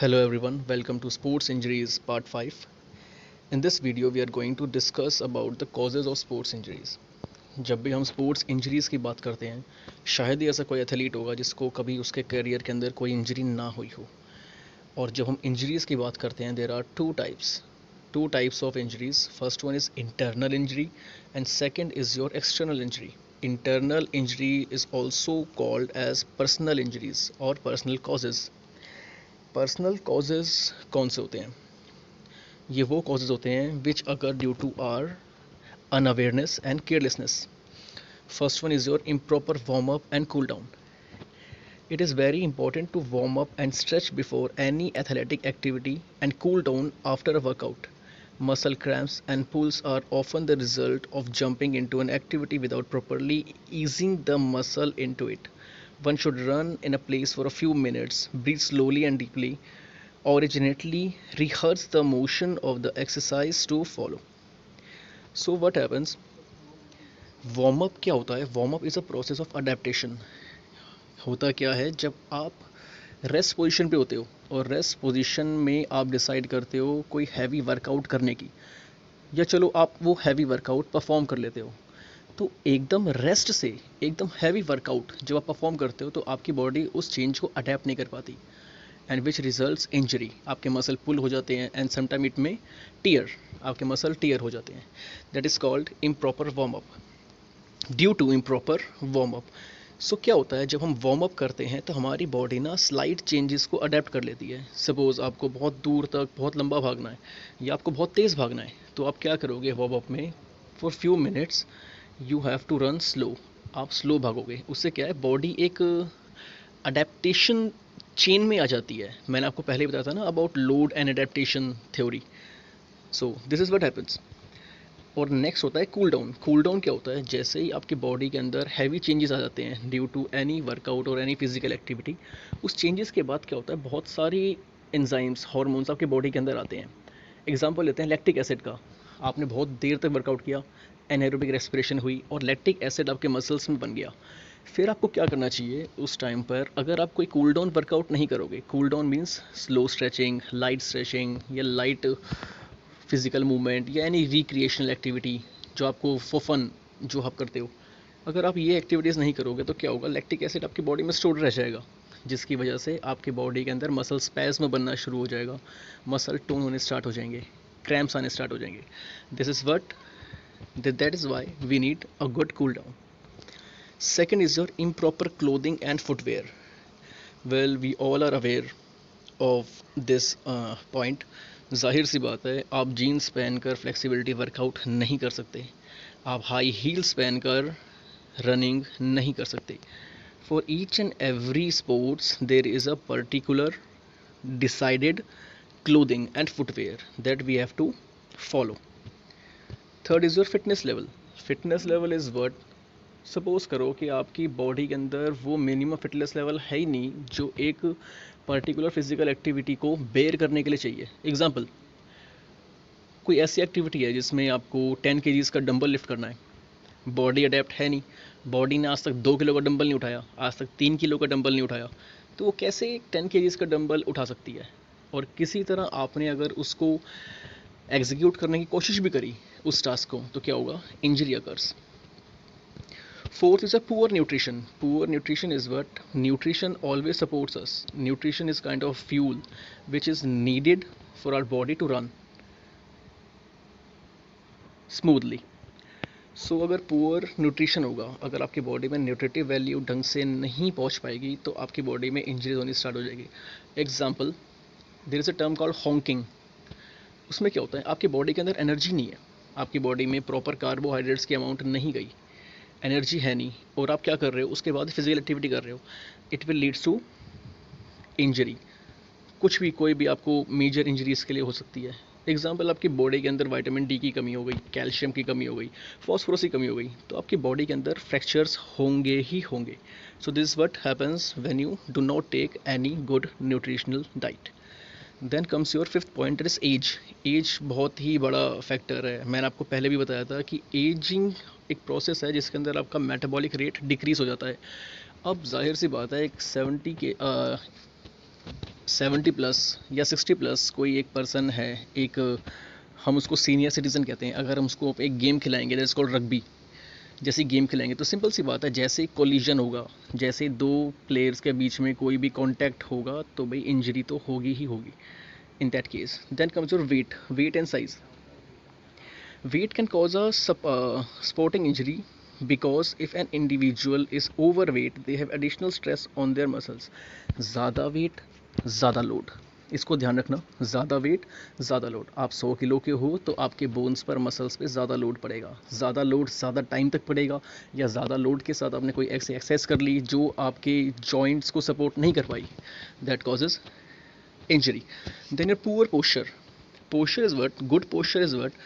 Hello everyone, welcome to Sports Injuries Part 5. In this video we are going to discuss about the causes of sports injuries. जब भी हम sports injuries की बात करते हैं, शायद ही ऐसा कोई एथलीट होगा जिसको कभी उसके करियर के अंदर कोई इंजरी ना हुई हो। और जब हम इंजरीज़ की बात करते हैं, there are two types of injuries. First one is internal injury and second is your external injury. Internal injury is also called as personal injuries or personal causes. Personal causes कौन से होते हैं? ये वो कॉजेज़ होते हैं which occur due to our unawareness and carelessness. First one is your improper warm up and cool down. It is very important to warm up and stretch before any athletic activity and cool down after a workout. Muscle cramps and pulls are often the result of jumping into an activity without properly easing the muscle into it. One should run in a place for a few minutes, breathe slowly and deeply, originally rehearse the motion of the exercise to follow. So what happens? Warm up क्या होता है? Warm up is a process of adaptation. होता क्या है, जब आप rest position पे होते हो और रेस्ट पोजीशन में आप डिसाइड करते हो कोई हैवी वर्कआउट करने की, या चलो आप वो हैवी वर्कआउट परफॉर्म कर लेते हो, तो एकदम रेस्ट से एकदम हैवी वर्कआउट जब आप परफॉर्म करते हो तो आपकी बॉडी उस चेंज को अडेप्ट नहीं कर पाती, एंड विच रिजल्ट्स इंजरी. आपके मसल पुल हो जाते हैं एंड समटाइम इट में टीयर, आपके मसल टीयर हो जाते हैं. That is called improper warm up, due to improper warm up. So क्या होता है, जब हम वार्म अप करते हैं तो हमारी बॉडी ना स्लाइट चेंजेस को अडेप्ट कर लेती है. सपोज़ आपको बहुत दूर तक बहुत लंबा भागना है या आपको बहुत तेज़ भागना है, तो आप क्या करोगे वार्म अप में? For few minutes you have to run slow. आप स्लो भागोगे. उससे क्या है, बॉडी एक अडेप्टेशन चेन में आ जाती है. मैंने आपको पहले ही बताया था ना about load and adaptation theory. So this is what happens. और नेक्स्ट होता है कूल डाउन. कूल डाउन क्या होता है? जैसे ही आपकी बॉडी के अंदर हैवी चेंजेस आ जाते हैं ड्यू टू एनी वर्कआउट और एनी फिजिकल एक्टिविटी, उस चेंजेस के बाद क्या होता है, बहुत सारी एंजाइम्स हार्मोन्स आपकी बॉडी के अंदर आते हैं. एग्जांपल लेते हैं लैक्टिक एसिड का. आपने बहुत देर तक वर्कआउट किया, एनाएरोबिक रेस्पिरेशन हुई और लैक्टिक एसिड आपके मसल्स में बन गया. फिर आपको क्या करना चाहिए उस टाइम पर? अगर आप कोई कूल डाउन वर्कआउट नहीं करोगे, cool down means slow stretching, light stretching या लाइट फिजिकल मूवमेंट या एनी रिक्रिएशनल एक्टिविटी जो आपको फॉर फन जो आप करते हो, अगर आप ये एक्टिविटीज़ नहीं करोगे तो क्या होगा, लैक्टिक एसिड आपकी बॉडी में स्टोर रह जाएगा, जिसकी वजह से आपकी बॉडी के अंदर मसल स्पैज़्म बनना शुरू हो जाएगा, मसल टोन होने स्टार्ट हो जाएंगे, क्रैम्प्स आने स्टार्ट हो जाएंगे. This is what that is why we need a good cool down. Second is your improper clothing and footwear. Well, we all are aware of this point. जाहिर सी बात है, आप जीन्स पहनकर फ्लेक्सिबिलिटी वर्कआउट नहीं कर सकते, आप हाई हील्स पहनकर रनिंग नहीं कर सकते. For each and every sports there is a particular decided clothing and footwear that we have to follow. Third is your fitness level. Fitness level is worth. Suppose करो कि आपकी body के अंदर वो मिनिमम फिटनेस लेवल है ही नहीं जो एक पर्टिकुलर फिजिकल एक्टिविटी को बेयर करने के लिए चाहिए. एग्जांपल, कोई ऐसी एक्टिविटी है जिसमें आपको 10 kgs का डंबल लिफ्ट करना है, बॉडी अडेप्ट है नहीं, बॉडी ने आज तक 2 किलो का डंबल नहीं उठाया, आज तक 3 किलो का डंबल नहीं उठाया, तो वो कैसे 10 kgs का डंबल उठा सकती है? और किसी तरह आपने अगर उसको एग्जीक्यूट करने की कोशिश भी करी उस टास्क को, तो क्या होगा, injury occurs. Fourth is a poor nutrition. Poor nutrition is what? Nutrition always supports us. Nutrition is kind of fuel which is needed for our body to run smoothly. So अगर poor nutrition होगा, अगर आपकी body में nutritive value ढंग से नहीं पहुंच पाएगी तो आपकी बॉडी में इंजरीज होनी स्टार्ट हो जाएगी. Example, there is a term called honking. उसमें क्या होता है, आपकी बॉडी के अंदर एनर्जी नहीं है, आपकी बॉडी में प्रॉपर कार्बोहाइड्रेट्स की अमाउंट नहीं गई, एनर्जी है नहीं, और आप क्या कर रहे हो, उसके बाद फिजिकल एक्टिविटी कर रहे हो, it will leads to injury. कुछ भी, कोई भी आपको मेजर इंजरीज़ के लिए हो सकती है. एग्जाम्पल, आपकी बॉडी के अंदर विटामिन डी की कमी हो गई, कैल्शियम की कमी हो गई, फॉस्फोरस की कमी हो गई, तो आपकी बॉडी के अंदर फ्रैक्चर्स होंगे ही होंगे. So this is what happens when you do not take any good nutritional diet. Then comes your fifth point, is age. Age बहुत ही बड़ा फैक्टर है. मैंने आपको पहले भी बताया था कि एजिंग एक प्रोसेस है जिसके अंदर आपका मेटाबॉलिक रेट डिक्रीज हो जाता है. अब जाहिर सी बात है, एक 70 के 70 प्लस या 60 प्लस कोई एक पर्सन है, एक हम उसको सीनियर सिटीज़न कहते हैं, अगर हम उसको एक गेम खिलाएंगे दैट्स कॉल्ड रग्बी, जैसे गेम खिलाएंगे तो सिंपल सी बात है, जैसे कोलिजन होगा, जैसे दो प्लेयर्स के बीच में कोई भी कांटेक्ट होगा तो भाई इंजरी तो होगी ही होगी in that case. Then comes your weight and size. Weight can cause a sporting injury because if an individual is overweight, they have additional stress on their muscles. ज़्यादा वेट ज़्यादा load, इसको ध्यान रखना, ज़्यादा wait ज़्यादा load. आप 100 kilo के हो तो आपके बोन्स पर मसल्स पे ज़्यादा लोड पड़ेगा, ज़्यादा लोड ज़्यादा टाइम तक पड़ेगा, या ज़्यादा लोड के साथ आपने कोई ऐसी एक्सरसाइज कर ली जो आपके जॉइंट्स को सपोर्ट नहीं कर पाई, that causes injury. Then your poor posture. Posture is what? Good posture is what?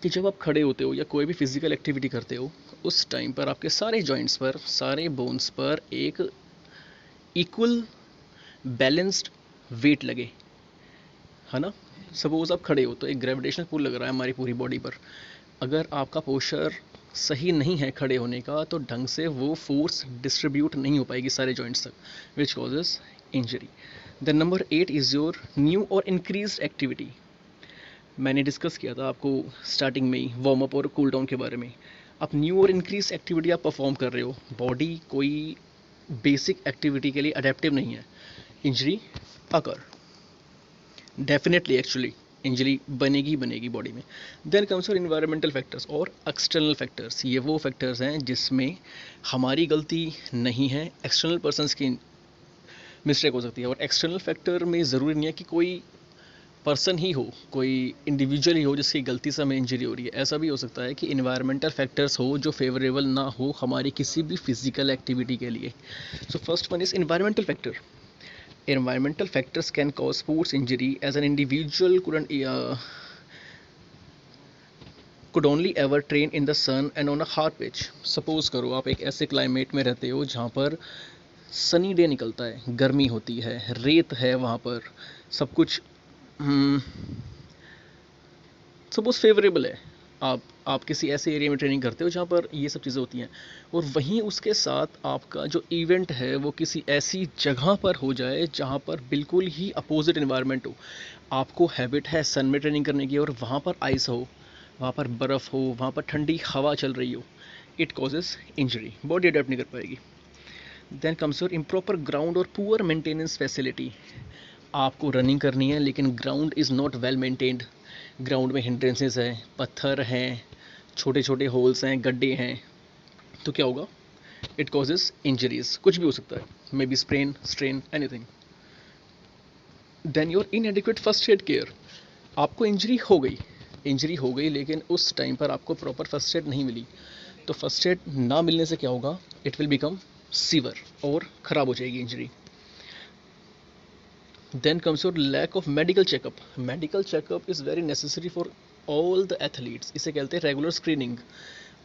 कि जब आप खड़े होते हो या कोई भी फिजिकल एक्टिविटी करते हो उस टाइम पर आपके सारे जॉइंट्स पर, सारे बोन्स पर एक इक्वल बैलेंस्ड वेट लगे, है ना। सपोज आप खड़े हो तो एक ग्रेविटेशनल पुल लग रहा है हमारी पूरी बॉडी पर, अगर आपका पोस्चर सही नहीं है खड़े होने का तो ढंग से वो फोर्स डिस्ट्रीब्यूट नहीं हो पाएगी सारे जॉइंट्स तक, which causes injury. Then number 8 is your new और इंक्रीज एक्टिविटी। मैंने डिस्कस किया था आपको स्टार्टिंग में ही वार्म अप और कूल डाउन के बारे में। आप न्यू और इंक्रीज एक्टिविटी आप परफॉर्म कर रहे हो, बॉडी कोई बेसिक एक्टिविटी के लिए अडेप्टिव नहीं है, इंजरी अकर डेफिनेटली, एक्चुअली इंजरी बनेगी बनेगी बॉडी में। देन कम्स और इन्वायरमेंटल फैक्टर्स और एक्सटर्नल फैक्टर्स। ये वो फैक्टर्स हैं जिसमें हमारी गलती नहीं है, एक्सटर्नल पर्सनस की मिस्टेक हो सकती है। और एक्सटर्नल फैक्टर में ज़रूरी नहीं है कि कोई पर्सन ही हो, कोई इंडिविजुअल ही हो जिसकी गलती से हमें इंजरी हो रही है। ऐसा भी हो सकता है कि इन्वायरमेंटल फैक्टर्स हो जो फेवरेबल ना हो हमारी किसी भी फिजिकल एक्टिविटी के लिए। So first one is environmental factor. Environmental factors can cause sports injury as an individual could only ever train in the sun and on a hard pitch. Suppose करो आप एक ऐसे क्लाइमेट में रहते हो जहाँ पर सनी डे निकलता है, गर्मी होती है, रेत है वहाँ पर, सब कुछ सपोज फेवरेबल है। आप किसी ऐसे एरिया में ट्रेनिंग करते हो जहाँ पर ये सब चीज़ें होती हैं, और वहीं उसके साथ आपका जो इवेंट है वो किसी ऐसी जगह पर हो जाए जहाँ पर बिल्कुल ही अपोजिट इन्वायरमेंट हो। आपको हैबिट है सन में ट्रेनिंग करने की और वहाँ पर आइस हो, वहाँ पर बर्फ़ हो, वहाँ पर ठंडी हवा चल रही हो, it causes injury, body adapt नहीं कर पाएगी। Then comes your improper ground और पुअर मेंटेनेंस फैसिलिटी। आपको रनिंग करनी है लेकिन ground is not well maintained, ground में हिंड्रेंसेस हैं, पत्थर हैं, छोटे छोटे होल्स हैं, गड्ढे हैं, तो क्या होगा, इट कॉजेज इंजरीज, कुछ भी हो सकता है, maybe sprain, strain, anything. Then your inadequate first aid care. आपको इंजरी हो गई लेकिन उस टाइम पर आपको प्रॉपर फर्स्ट एड नहीं मिली, तो फर्स्ट एड ना मिलने से क्या होगा, इट विल बिकम सीवर और ख़राब हो जाएगी injury. Then comes your lack of medical checkup. Medical checkup is very necessary for all the athletes. इसे कहते हैं रेगुलर स्क्रीनिंग।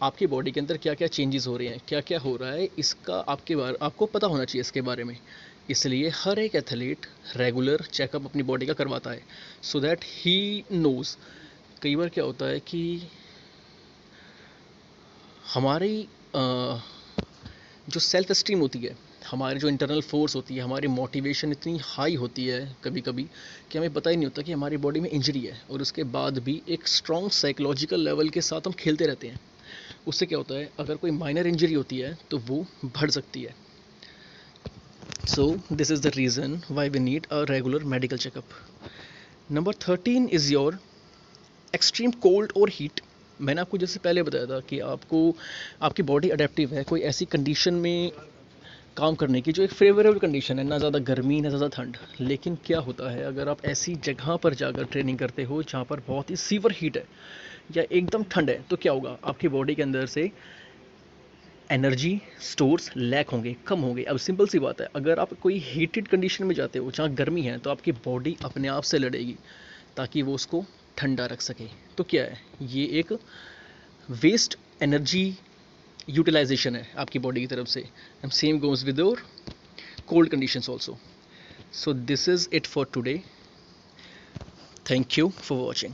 आपकी बॉडी के अंदर क्या क्या चेंजेस हो रहे हैं, क्या क्या हो रहा है, इसका आपको पता होना चाहिए इसके बारे में। इसलिए हर एक एथलीट रेगुलर चेकअप अपनी बॉडी का करवाता है, सो दैट ही नोज़। कई बार क्या होता है कि हमारी जो सेल्फ एस्टीम होती है, हमारी जो इंटरनल फोर्स होती है, हमारी मोटिवेशन इतनी हाई होती है कभी कभी कि हमें पता ही नहीं होता कि हमारी बॉडी में इंजरी है, और उसके बाद भी एक स्ट्रॉन्ग साइकोलॉजिकल लेवल के साथ हम खेलते रहते हैं। उससे क्या होता है, अगर कोई माइनर इंजरी होती है तो वो बढ़ सकती है। So this is the reason why we need a regular medical checkup. Number 13 is your extreme cold और हीट। मैंने आपको जैसे पहले बताया था कि आपकी बॉडी अडेप्टिव है कोई ऐसी कंडीशन में काम करने की जो एक फेवरेबल कंडीशन है, ना ज़्यादा गर्मी ना ज़्यादा ठंड। लेकिन क्या होता है, अगर आप ऐसी जगह पर जाकर ट्रेनिंग करते हो जहाँ पर बहुत ही सीवर हीट है या एकदम ठंड है, तो क्या होगा, आपकी बॉडी के अंदर से एनर्जी स्टोर्स लैक होंगे, कम होंगे। अब सिंपल सी बात है, अगर आप कोई हीटेड कंडीशन में जाते हो जहाँ गर्मी है तो आपकी बॉडी अपने आप से लड़ेगी ताकि वो उसको ठंडा रख सके। तो क्या है, ये एक वेस्ट एनर्जी यूटिलाइजेशन है आपकी बॉडी की तरफ से। And same goes with your cold conditions also. So this is it for today. Thank you for watching.